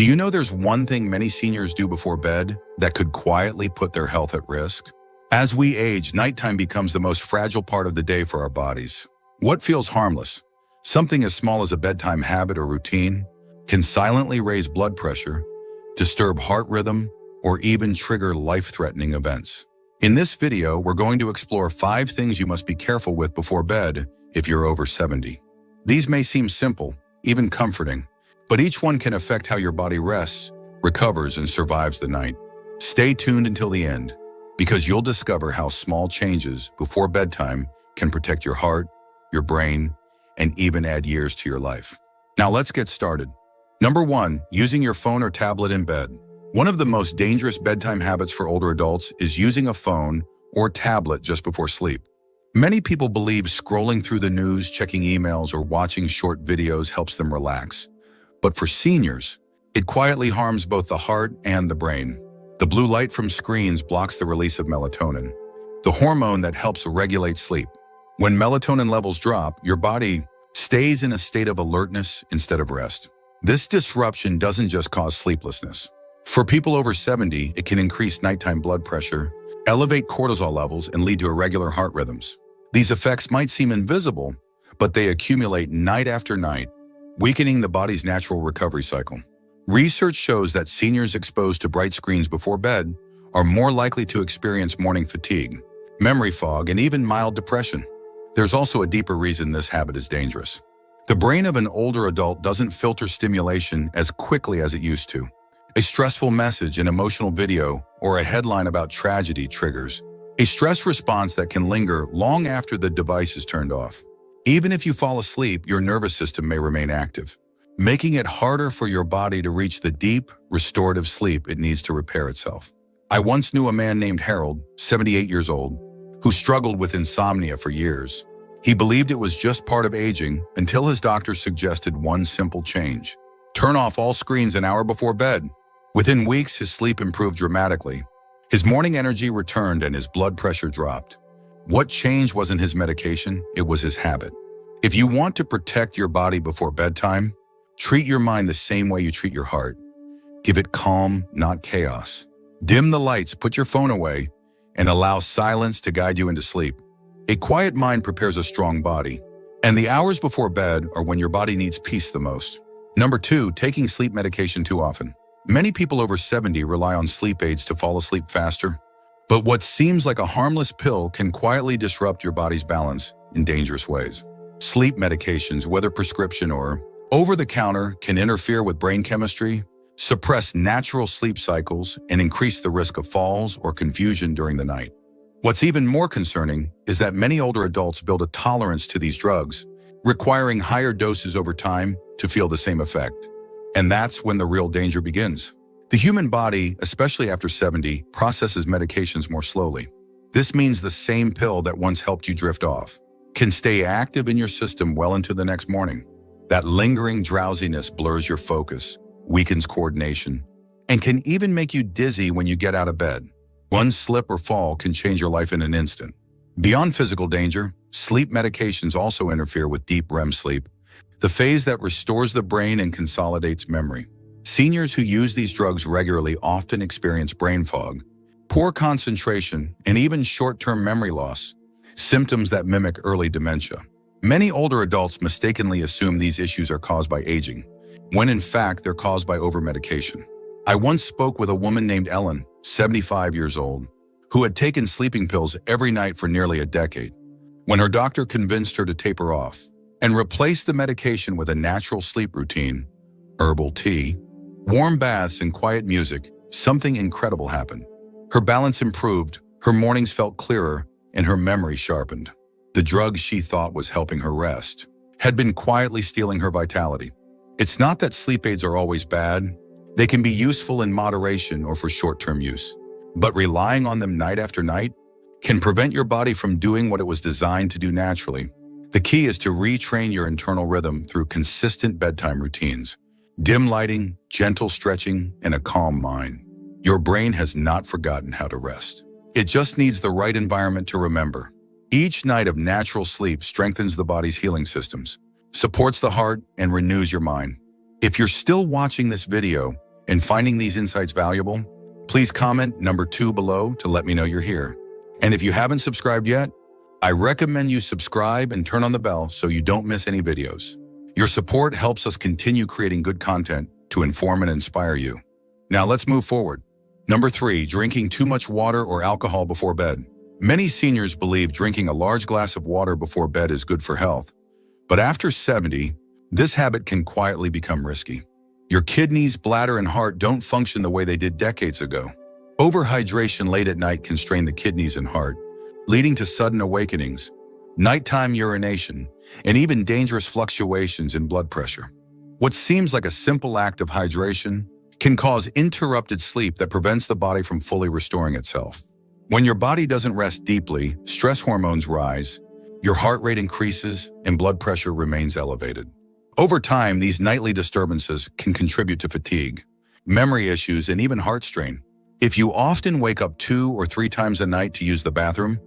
Do you know there's one thing many seniors do before bed that could quietly put their health at risk? As we age, nighttime becomes the most fragile part of the day for our bodies. What feels harmless, something as small as a bedtime habit or routine, can silently raise blood pressure, disturb heart rhythm, or even trigger life-threatening events. In this video, we're going to explore 5 things you must be careful with before bed if you're over 70. These may seem simple, even comforting, but each one can affect how your body rests, recovers, and survives the night. Stay tuned until the end, because you'll discover how small changes before bedtime can protect your heart, your brain, and even add years to your life. Now let's get started. Number 1, using your phone or tablet in bed. One of the most dangerous bedtime habits for older adults is using a phone or tablet just before sleep. Many people believe scrolling through the news, checking emails, or watching short videos helps them relax. But for seniors, it quietly harms both the heart and the brain. The blue light from screens blocks the release of melatonin, the hormone that helps regulate sleep. When melatonin levels drop, your body stays in a state of alertness instead of rest. This disruption doesn't just cause sleeplessness. For people over 70, it can increase nighttime blood pressure, elevate cortisol levels, and lead to irregular heart rhythms. These effects might seem invisible, but they accumulate night after night, weakening the body's natural recovery cycle. Research shows that seniors exposed to bright screens before bed are more likely to experience morning fatigue, memory fog, and even mild depression. There's also a deeper reason this habit is dangerous. The brain of an older adult doesn't filter stimulation as quickly as it used to. A stressful message, an emotional video, or a headline about tragedy triggers a stress response that can linger long after the device is turned off. Even if you fall asleep, your nervous system may remain active, making it harder for your body to reach the deep, restorative sleep it needs to repair itself. I once knew a man named Harold, 78 years old, who struggled with insomnia for years. He believed it was just part of aging until his doctor suggested one simple change: turn off all screens an hour before bed. Within weeks, his sleep improved dramatically. His morning energy returned and his blood pressure dropped. What changed wasn't his medication, it was his habit. If you want to protect your body before bedtime, treat your mind the same way you treat your heart. Give it calm, not chaos. Dim the lights, put your phone away, and allow silence to guide you into sleep. A quiet mind prepares a strong body, and the hours before bed are when your body needs peace the most. Number 2, taking sleep medication too often. Many people over 70 rely on sleep aids to fall asleep faster, but what seems like a harmless pill can quietly disrupt your body's balance in dangerous ways. Sleep medications, whether prescription or over-the-counter, can interfere with brain chemistry, suppress natural sleep cycles, and increase the risk of falls or confusion during the night. What's even more concerning is that many older adults build a tolerance to these drugs, requiring higher doses over time to feel the same effect. And that's when the real danger begins. The human body, especially after 70, processes medications more slowly. This means the same pill that once helped you drift off can stay active in your system well into the next morning. That lingering drowsiness blurs your focus, weakens coordination, and can even make you dizzy when you get out of bed. One slip or fall can change your life in an instant. Beyond physical danger, sleep medications also interfere with deep REM sleep, the phase that restores the brain and consolidates memory. Seniors who use these drugs regularly often experience brain fog, poor concentration, and even short-term memory loss, symptoms that mimic early dementia. Many older adults mistakenly assume these issues are caused by aging, when in fact they're caused by over-medication. I once spoke with a woman named Ellen, 75 years old, who had taken sleeping pills every night for nearly a decade. When her doctor convinced her to taper off and replace the medication with a natural sleep routine, herbal tea, warm baths, and quiet music, something incredible happened. Her balance improved, her mornings felt clearer, and her memory sharpened. The drug she thought was helping her rest had been quietly stealing her vitality. It's not that sleep aids are always bad. They can be useful in moderation or for short-term use. But relying on them night after night can prevent your body from doing what it was designed to do naturally. The key is to retrain your internal rhythm through consistent bedtime routines. Dim lighting, gentle stretching, and a calm mind. Your brain has not forgotten how to rest. It just needs the right environment to remember. Each night of natural sleep strengthens the body's healing systems, supports the heart, and renews your mind. If you're still watching this video, and finding these insights valuable? Please comment number 2 below to let me know you're here. And if you haven't subscribed yet, I recommend you subscribe and turn on the bell so you don't miss any videos. Your support helps us continue creating good content to inform and inspire you. Now let's move forward. Number 3, drinking too much water or alcohol before bed. Many seniors believe drinking a large glass of water before bed is good for health. But after 70, this habit can quietly become risky. Your kidneys, bladder, and heart don't function the way they did decades ago. Overhydration late at night can strain the kidneys and heart, leading to sudden awakenings, nighttime urination, and even dangerous fluctuations in blood pressure. What seems like a simple act of hydration can cause interrupted sleep that prevents the body from fully restoring itself. When your body doesn't rest deeply, stress hormones rise, your heart rate increases, and blood pressure remains elevated. Over time, these nightly disturbances can contribute to fatigue, memory issues, and even heart strain. If you often wake up 2 or 3 times a night to use the bathroom,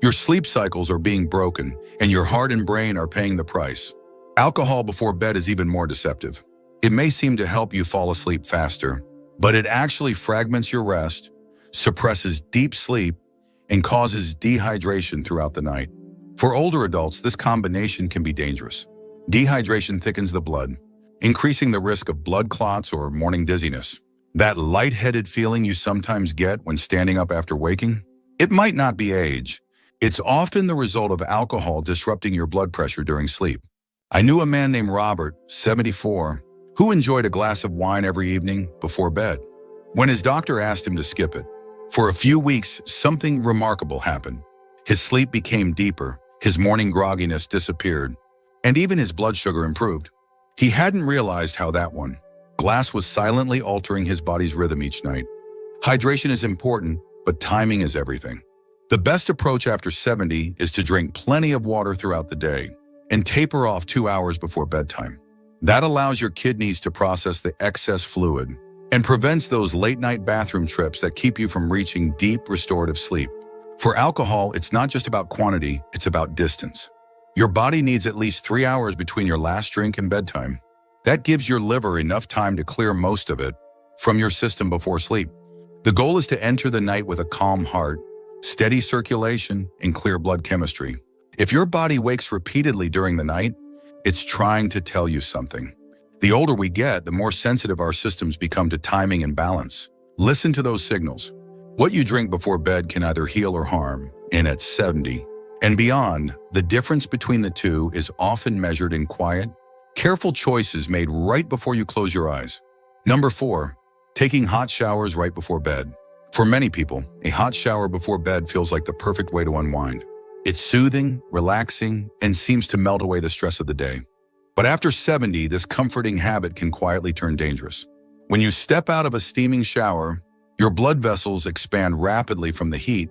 your sleep cycles are being broken and your heart and brain are paying the price. Alcohol before bed is even more deceptive. It may seem to help you fall asleep faster, but it actually fragments your rest, suppresses deep sleep, and causes dehydration throughout the night. For older adults, this combination can be dangerous. Dehydration thickens the blood, increasing the risk of blood clots or morning dizziness. That lightheaded feeling you sometimes get when standing up after waking? It might not be age. It's often the result of alcohol disrupting your blood pressure during sleep. I knew a man named Robert, 74, who enjoyed a glass of wine every evening before bed. When his doctor asked him to skip it, for a few weeks, something remarkable happened. His sleep became deeper, his morning grogginess disappeared, and even his blood sugar improved. He hadn't realized how that one glass was silently altering his body's rhythm each night. Hydration is important, but timing is everything. The best approach after 70 is to drink plenty of water throughout the day and taper off 2 hours before bedtime. That allows your kidneys to process the excess fluid and prevents those late-night bathroom trips that keep you from reaching deep, restorative sleep. For alcohol, it's not just about quantity, it's about distance. Your body needs at least 3 hours between your last drink and bedtime. That gives your liver enough time to clear most of it from your system before sleep. The goal is to enter the night with a calm heart, steady circulation, and clear blood chemistry. If your body wakes repeatedly during the night, it's trying to tell you something. The older we get, the more sensitive our systems become to timing and balance. Listen to those signals. What you drink before bed can either heal or harm, and at 70 and beyond, the difference between the two is often measured in quiet, careful choices made right before you close your eyes. Number 4, taking hot showers right before bed. For many people, a hot shower before bed feels like the perfect way to unwind. It's soothing, relaxing, and seems to melt away the stress of the day. But after 70, this comforting habit can quietly turn dangerous. When you step out of a steaming shower, your blood vessels expand rapidly from the heat,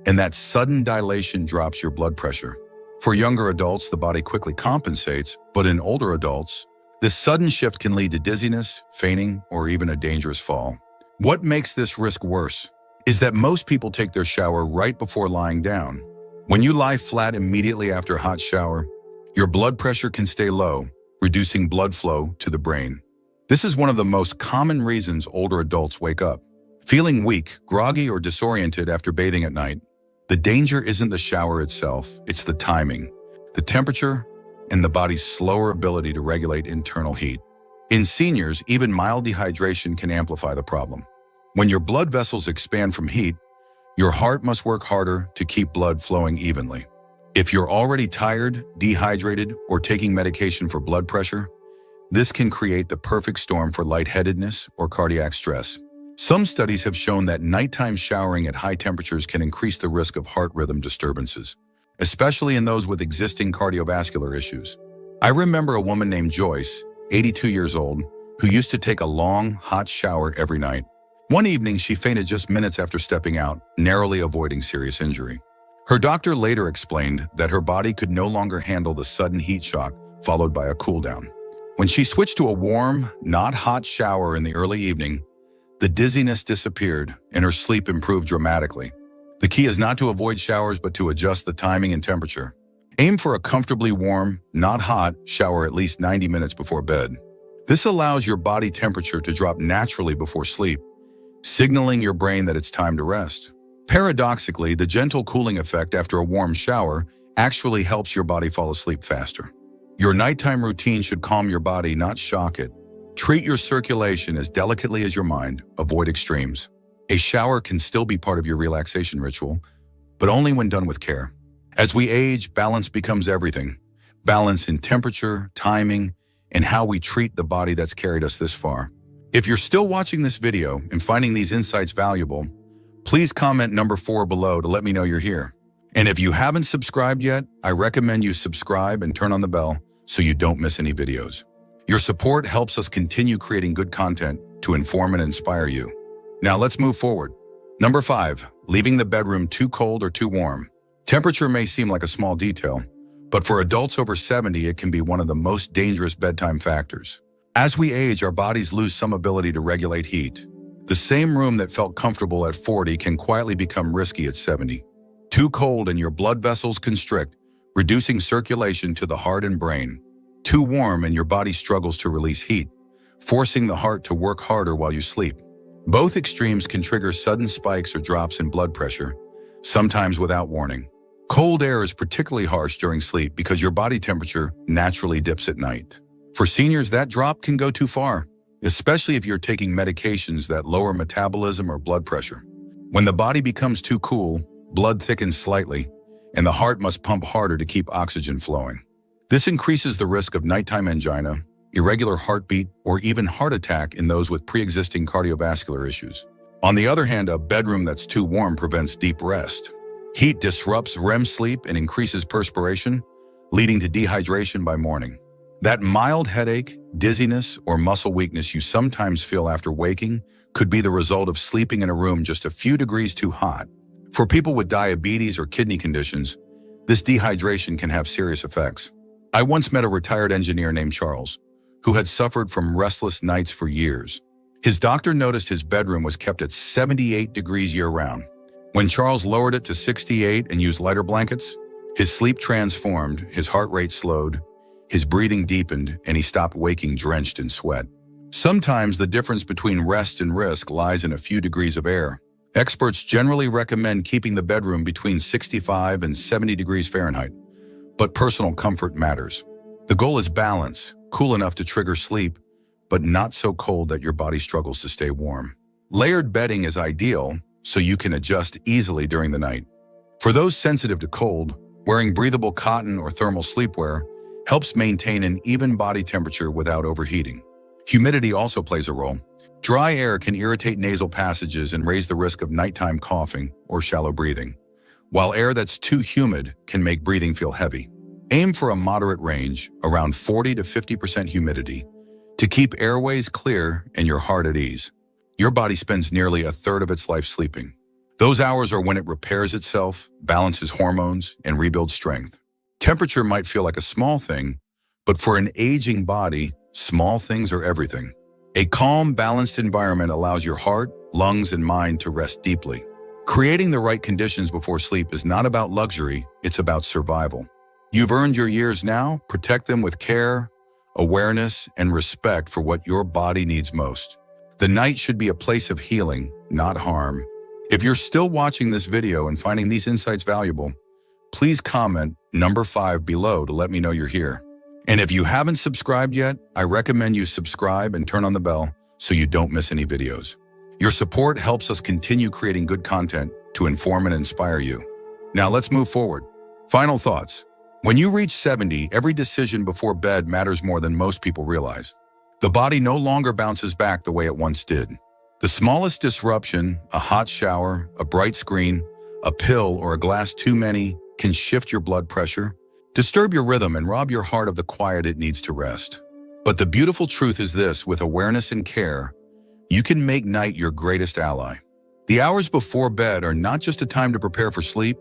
and that sudden dilation drops your blood pressure. For younger adults, the body quickly compensates, but in older adults, this sudden shift can lead to dizziness, fainting, or even a dangerous fall. What makes this risk worse is that most people take their shower right before lying down. When you lie flat immediately after a hot shower, your blood pressure can stay low, reducing blood flow to the brain. This is one of the most common reasons older adults wake up feeling weak, groggy, or disoriented after bathing at night. The danger isn't the shower itself, it's the timing, the temperature, and the body's slower ability to regulate internal heat. In seniors, even mild dehydration can amplify the problem. When your blood vessels expand from heat, your heart must work harder to keep blood flowing evenly. If you're already tired, dehydrated, or taking medication for blood pressure, this can create the perfect storm for lightheadedness or cardiac stress. Some studies have shown that nighttime showering at high temperatures can increase the risk of heart rhythm disturbances, especially in those with existing cardiovascular issues. I remember a woman named Joyce, 82 years old, who used to take a long, hot shower every night. One evening, she fainted just minutes after stepping out, narrowly avoiding serious injury. Her doctor later explained that her body could no longer handle the sudden heat shock followed by a cool down. When she switched to a warm, not hot shower in the early evening, the dizziness disappeared and her sleep improved dramatically. The key is not to avoid showers, but to adjust the timing and temperature. Aim for a comfortably warm, not hot, shower at least 90 minutes before bed. This allows your body temperature to drop naturally before sleep, signaling your brain that it's time to rest. Paradoxically, the gentle cooling effect after a warm shower actually helps your body fall asleep faster. Your nighttime routine should calm your body, not shock it. Treat your circulation as delicately as your mind. Avoid extremes. A shower can still be part of your relaxation ritual, but only when done with care. As we age, balance becomes everything. Balance in temperature, timing, and how we treat the body that's carried us this far. If you're still watching this video and finding these insights valuable, please comment number 4 below to let me know you're here. And if you haven't subscribed yet, I recommend you subscribe and turn on the bell so you don't miss any videos. Your support helps us continue creating good content to inform and inspire you. Now let's move forward. Number 5, leaving the bedroom too cold or too warm. Temperature may seem like a small detail, but for adults over 70, it can be one of the most dangerous bedtime factors. As we age, our bodies lose some ability to regulate heat. The same room that felt comfortable at 40 can quietly become risky at 70. Too cold and your blood vessels constrict, reducing circulation to the heart and brain. Too warm and your body struggles to release heat, forcing the heart to work harder while you sleep. Both extremes can trigger sudden spikes or drops in blood pressure, sometimes without warning. Cold air is particularly harsh during sleep because your body temperature naturally dips at night. For seniors, that drop can go too far, especially if you're taking medications that lower metabolism or blood pressure. When the body becomes too cool, blood thickens slightly, and the heart must pump harder to keep oxygen flowing. This increases the risk of nighttime angina, irregular heartbeat, or even heart attack in those with pre-existing cardiovascular issues. On the other hand, a bedroom that's too warm prevents deep rest. Heat disrupts REM sleep and increases perspiration, leading to dehydration by morning. That mild headache, dizziness, or muscle weakness you sometimes feel after waking could be the result of sleeping in a room just a few degrees too hot. For people with diabetes or kidney conditions, this dehydration can have serious effects. I once met a retired engineer named Charles, who had suffered from restless nights for years. His doctor noticed his bedroom was kept at 78 degrees year-round. When Charles lowered it to 68 and used lighter blankets, his sleep transformed, his heart rate slowed, his breathing deepened, and he stopped waking drenched in sweat. Sometimes the difference between rest and risk lies in a few degrees of air. Experts generally recommend keeping the bedroom between 65 and 70 degrees Fahrenheit, but personal comfort matters. The goal is balance, cool enough to trigger sleep, but not so cold that your body struggles to stay warm. Layered bedding is ideal, so you can adjust easily during the night. For those sensitive to cold, wearing breathable cotton or thermal sleepwear helps maintain an even body temperature without overheating. Humidity also plays a role. Dry air can irritate nasal passages and raise the risk of nighttime coughing or shallow breathing, while air that's too humid can make breathing feel heavy. Aim for a moderate range, around 40 to 50% humidity, to keep airways clear and your heart at ease. Your body spends nearly a third of its life sleeping. Those hours are when it repairs itself, balances hormones, and rebuilds strength. Temperature might feel like a small thing, but for an aging body, small things are everything. A calm, balanced environment allows your heart, lungs, and mind to rest deeply. Creating the right conditions before sleep is not about luxury, it's about survival. You've earned your years now, protect them with care, awareness, and respect for what your body needs most. The night should be a place of healing, not harm. If you're still watching this video and finding these insights valuable, please comment number 5 below to let me know you're here. And if you haven't subscribed yet, I recommend you subscribe and turn on the bell so you don't miss any videos. Your support helps us continue creating good content to inform and inspire you. Now let's move forward. Final thoughts. When you reach 70, every decision before bed matters more than most people realize. The body no longer bounces back the way it once did. The smallest disruption, a hot shower, a bright screen, a pill, or a glass too many can shift your blood pressure, disturb your rhythm, and rob your heart of the quiet it needs to rest. But the beautiful truth is this: with awareness and care, you can make night your greatest ally. The hours before bed are not just a time to prepare for sleep,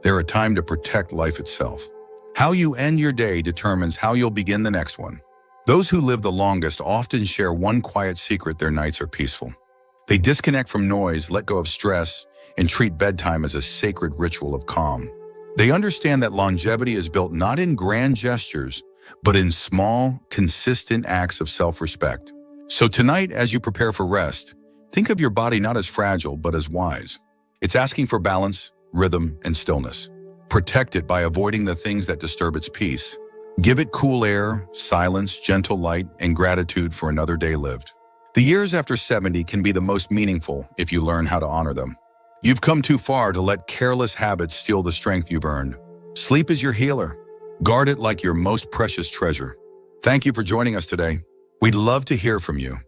they're a time to protect life itself. How you end your day determines how you'll begin the next one. Those who live the longest often share one quiet secret: their nights are peaceful. They disconnect from noise, let go of stress, and treat bedtime as a sacred ritual of calm. They understand that longevity is built not in grand gestures, but in small, consistent acts of self-respect. So tonight, as you prepare for rest, think of your body not as fragile, but as wise. It's asking for balance, rhythm, and stillness. Protect it by avoiding the things that disturb its peace. Give it cool air, silence, gentle light, and gratitude for another day lived. The years after 70 can be the most meaningful if you learn how to honor them. You've come too far to let careless habits steal the strength you've earned. Sleep is your healer. Guard it like your most precious treasure. Thank you for joining us today. We'd love to hear from you.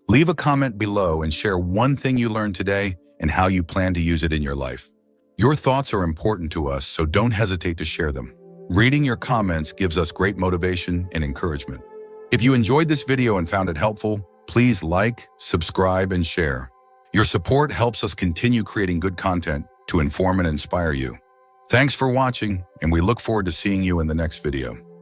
Leave a comment below and share one thing you learned today and how you plan to use it in your life. Your thoughts are important to us, so don't hesitate to share them. Reading your comments gives us great motivation and encouragement. If you enjoyed this video and found it helpful, please like, subscribe, and share. Your support helps us continue creating good content to inform and inspire you. Thanks for watching, and we look forward to seeing you in the next video.